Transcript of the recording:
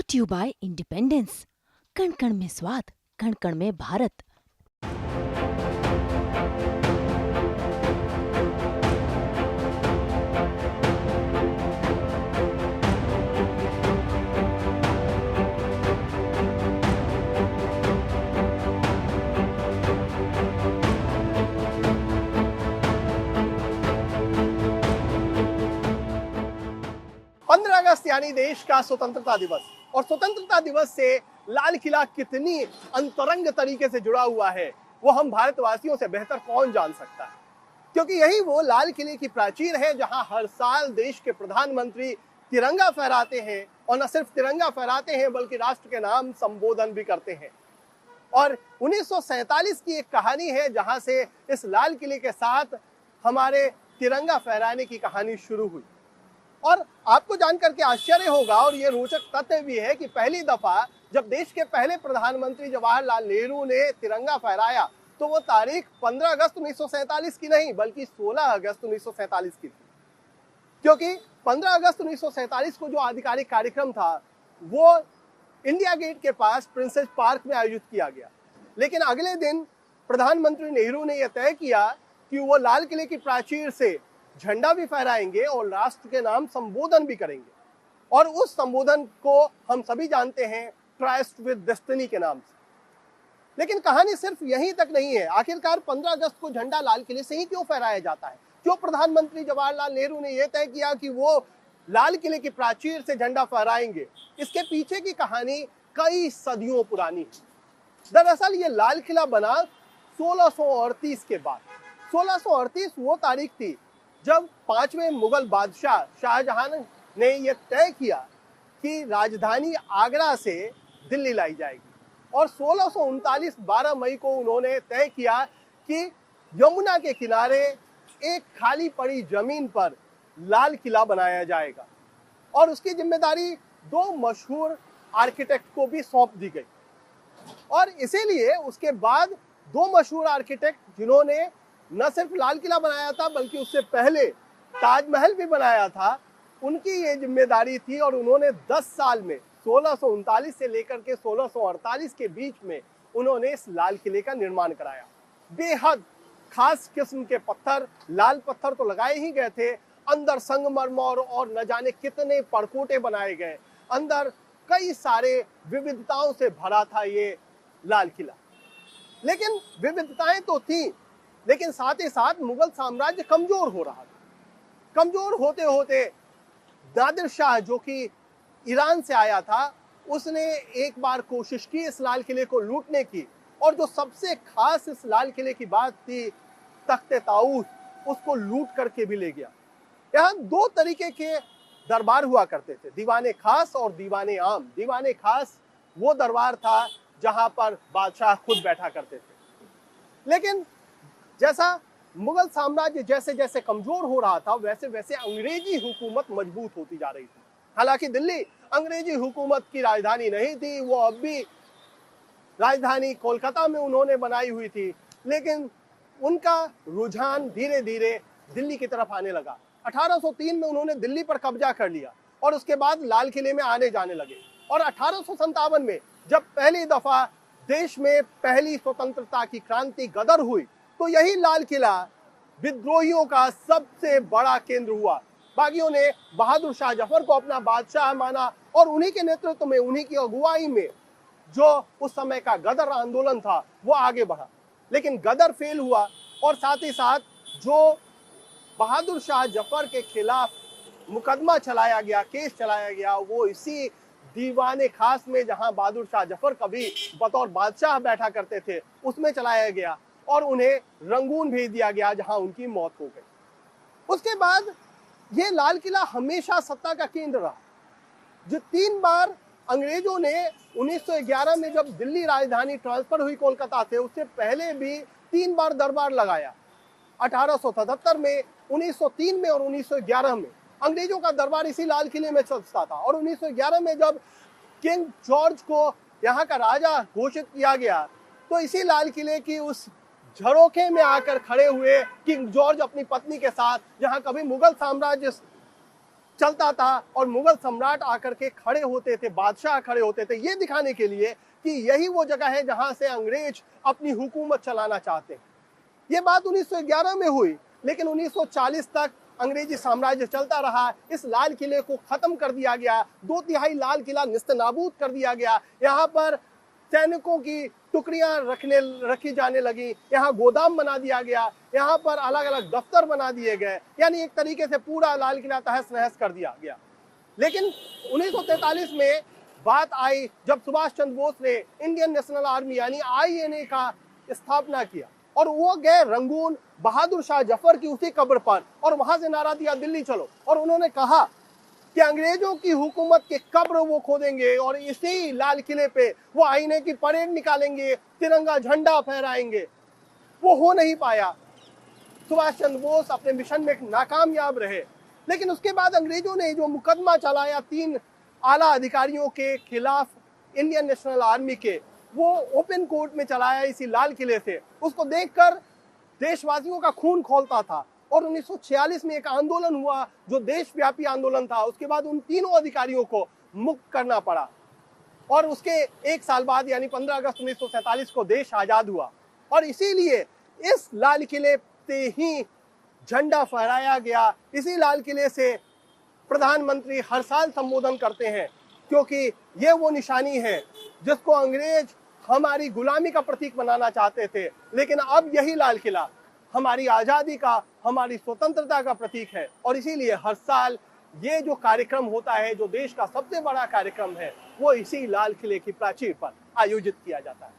Brought you bye independence. कण कण में स्वाद, कण कण में भारत। पंद्रह अगस्त यानी देश का स्वतंत्रता दिवस, और स्वतंत्रता दिवस से लाल किला कितनी अंतरंग तरीके से जुड़ा हुआ है वो हम भारतवासियों से बेहतर कौन जान सकता है, क्योंकि यही वो लाल किले की प्राचीर है जहां हर साल देश के प्रधानमंत्री तिरंगा फहराते हैं, और न सिर्फ तिरंगा फहराते हैं बल्कि राष्ट्र के नाम संबोधन भी करते हैं। और 1947 की एक कहानी है जहां से इस लाल किले के साथ हमारे तिरंगा फहराने की कहानी शुरू हुई। और आपको जानकर के आश्चर्य होगा, और ये रोचक तथ्य भी है कि पहली दफा जब देश के पहले प्रधानमंत्री जवाहरलाल नेहरू ने तिरंगा फहराया तो वो तारीख 15 अगस्त 1947 की नहीं बल्कि 16 अगस्त 1947 की थी, क्योंकि 15 अगस्त 1947 को जो आधिकारिक कार्यक्रम था वो इंडिया गेट के पास प्रिंसेस पार्क में आयोजित किया गया। लेकिन अगले दिन प्रधानमंत्री नेहरू ने यह तय किया कि वो लाल किले की प्राचीर से झंडा भी फहराएंगे और राष्ट्र के नाम संबोधन भी करेंगे, और उस संबोधन को हम सभी जानते हैं ट्रस्ट विद डेस्टिनी के नाम से। लेकिन कहानी सिर्फ यहीं तक नहीं है। आखिरकार 15 अगस्त को झंडा लाल किले से ही क्यों फहराया जाता है? क्यों प्रधानमंत्री जवाहरलाल नेहरू ने यह तय किया कि वो लाल किले की प्राचीर से झंडा फहराएंगे? इसके पीछे की कहानी कई सदियों पुरानी है। दरअसल ये लाल किला बना 1638 के बाद। 1638 वो तारीख थी जब 5वें मुगल बादशाह शाहजहां ने यह तय किया कि राजधानी आगरा से दिल्ली लाई जाएगी, और 1639 12 मई को उन्होंने तय किया कि यमुना के किनारे एक खाली पड़ी जमीन पर लाल किला बनाया जाएगा, और उसकी जिम्मेदारी दो मशहूर आर्किटेक्ट को भी सौंप दी गई। और इसीलिए उसके बाद दो मशहूर आर्किटेक्ट जिन्होंने न सिर्फ लाल किला बनाया था बल्कि उससे पहले ताजमहल भी बनाया था, उनकी ये जिम्मेदारी थी, और उन्होंने 10 साल में 1639 से लेकर के 1648 के बीच में उन्होंने इस लाल किले का निर्माण कराया। बेहद खास किस्म के पत्थर, लाल पत्थर तो लगाए ही गए थे, अंदर संगमरमर और न जाने कितने परकोटे बनाए गए, अंदर कई सारे विविधताओं से भरा था ये लाल किला। लेकिन विविधताएं तो थी, लेकिन साथ ही साथ मुगल साम्राज्य कमजोर हो रहा था। कमजोर होते होते नादिर शाह, जो कि ईरान से आया था, उसने एक बार कोशिश की इस लाल किले को लूटने की, और जो सबसे खास इस लाल किले की बात थी, तख्ते ताऊस, उसको लूट करके भी ले गया। यहाँ दो तरीके के दरबार हुआ करते थे, दीवाने खास और दीवाने आम। दीवाने खास वो दरबार था जहां पर बादशाह खुद बैठा करते थे। लेकिन जैसा मुगल साम्राज्य जैसे जैसे कमजोर हो रहा था वैसे वैसे अंग्रेजी हुकूमत मजबूत होती जा रही थी। हालांकि दिल्ली अंग्रेजी हुकूमत की राजधानी नहीं थी, वो अब भी राजधानी कोलकाता में उन्होंने बनाई हुई थी, लेकिन उनका रुझान धीरे धीरे दिल्ली की तरफ आने लगा। 1803 में उन्होंने दिल्ली पर कब्जा कर लिया, और उसके बाद लाल किले में आने जाने लगे। और 1857 में जब पहली दफा देश में पहली स्वतंत्रता की क्रांति गदर हुई, तो यही लाल किला विद्रोहियों का सबसे बड़ा केंद्र हुआ। बागियों ने बहादुर शाह जफर को अपना बादशाह माना, और उन्हीं के नेतृत्व में, उन्हीं की अगुवाई में जो उस समय का गदर आंदोलन था वो आगे बढ़ा। लेकिन गदर फेल हुआ, और साथ ही साथ जो बहादुर शाह जफर के खिलाफ मुकदमा चलाया गया, केस चलाया गया, वो इसी दीवाने खास में, जहां बहादुर शाह जफर कभी बतौर बादशाह बैठा करते थे, उसमें चलाया गया, और उन्हें रंगून भेज दिया गया जहां उनकी मौत हो गई। उसके बाद ये लाल किला हमेशा सत्ता का केंद्र रहा। जो 3 बार अंग्रेजों ने 1911 में जब दिल्ली राजधानी ट्रांसफर हुई कोलकाता से, उससे पहले भी 3 बार दरबार लगाया। 1877 में, 1903 में और 1911 में अंग्रेजों का दरबार इसी लाल किले में चलता था। और 1911 में जब किंग जॉर्ज को यहाँ का राजा घोषित किया गया, तो इसी लाल किले की उस झरोखे में आकर खड़े हुए किंग जॉर्ज अपनी पत्नी के साथ, जहां कभी मुगल साम्राज्य चलता था और मुगल सम्राट आकर के खड़े होते थे, बादशाह खड़े होते थे, ये दिखाने के लिए कि यही वो जगह है जहां से अंग्रेज अपनी हुकूमत चलाना चाहते हैं। ये बात 1911 में हुई, लेकिन 1940 तक अंग्रेजी साम्राज्य चलता रहा। इस लाल किले को खत्म कर दिया गया, 2/3 लाल किला निस्तनाबूद कर दिया गया। यहाँ पर सैनिकों की टुकड़ियां रखी जाने लगी, यहाँ गोदाम बना दिया गया, यहाँ पर अलग अलग दफ्तर बना दिए गए, यानी एक तरीके से पूरा लाल किला तहस नहस कर दिया गया। लेकिन 1943 में बात आई जब सुभाष चंद्र बोस ने इंडियन नेशनल आर्मी यानी INA का स्थापना किया और वो गए रंगून बहादुर शाह जफर की उसी कब्र पर और वहां से नारा दिया दिल्ली चलो, और उन्होंने कहा कि अंग्रेजों की हुकूमत के कब्र वो खोदेंगे और इसी लाल किले पे वो आईने की परेड निकालेंगे, तिरंगा झंडा फहराएंगे। वो हो नहीं पाया। सुभाष चंद्र बोस अपने मिशन में नाकामयाब रहे। लेकिन उसके बाद अंग्रेजों ने जो मुकदमा चलाया 3 आला अधिकारियों के खिलाफ इंडियन नेशनल आर्मी के, वो ओपन कोर्ट में चलाया इसी लाल किले से। उसको देखकर देशवासियों का खून खौलता था और 1946 में एक आंदोलन हुआ जो देशव्यापी आंदोलन था। उसके बाद उन तीनों अधिकारियों को मुक्त करना पड़ा और उसके 1 साल बाद यानी 15 अगस्त 1947 को देश आजाद हुआ। और इसीलिए इस लाल किले से ही झंडा फहराया गया, इसी लाल किले से प्रधानमंत्री हर साल संबोधन करते हैं, क्योंकि ये वो निशानी है जिसको अंग्रेज हमारी गुलामी का प्रतीक बनाना चाहते थे। लेकिन अब यही लाल किला हमारी आज़ादी का, हमारी स्वतंत्रता का प्रतीक है। और इसीलिए हर साल ये जो कार्यक्रम होता है, जो देश का सबसे बड़ा कार्यक्रम है, वो इसी लाल किले की प्राचीर पर आयोजित किया जाता है।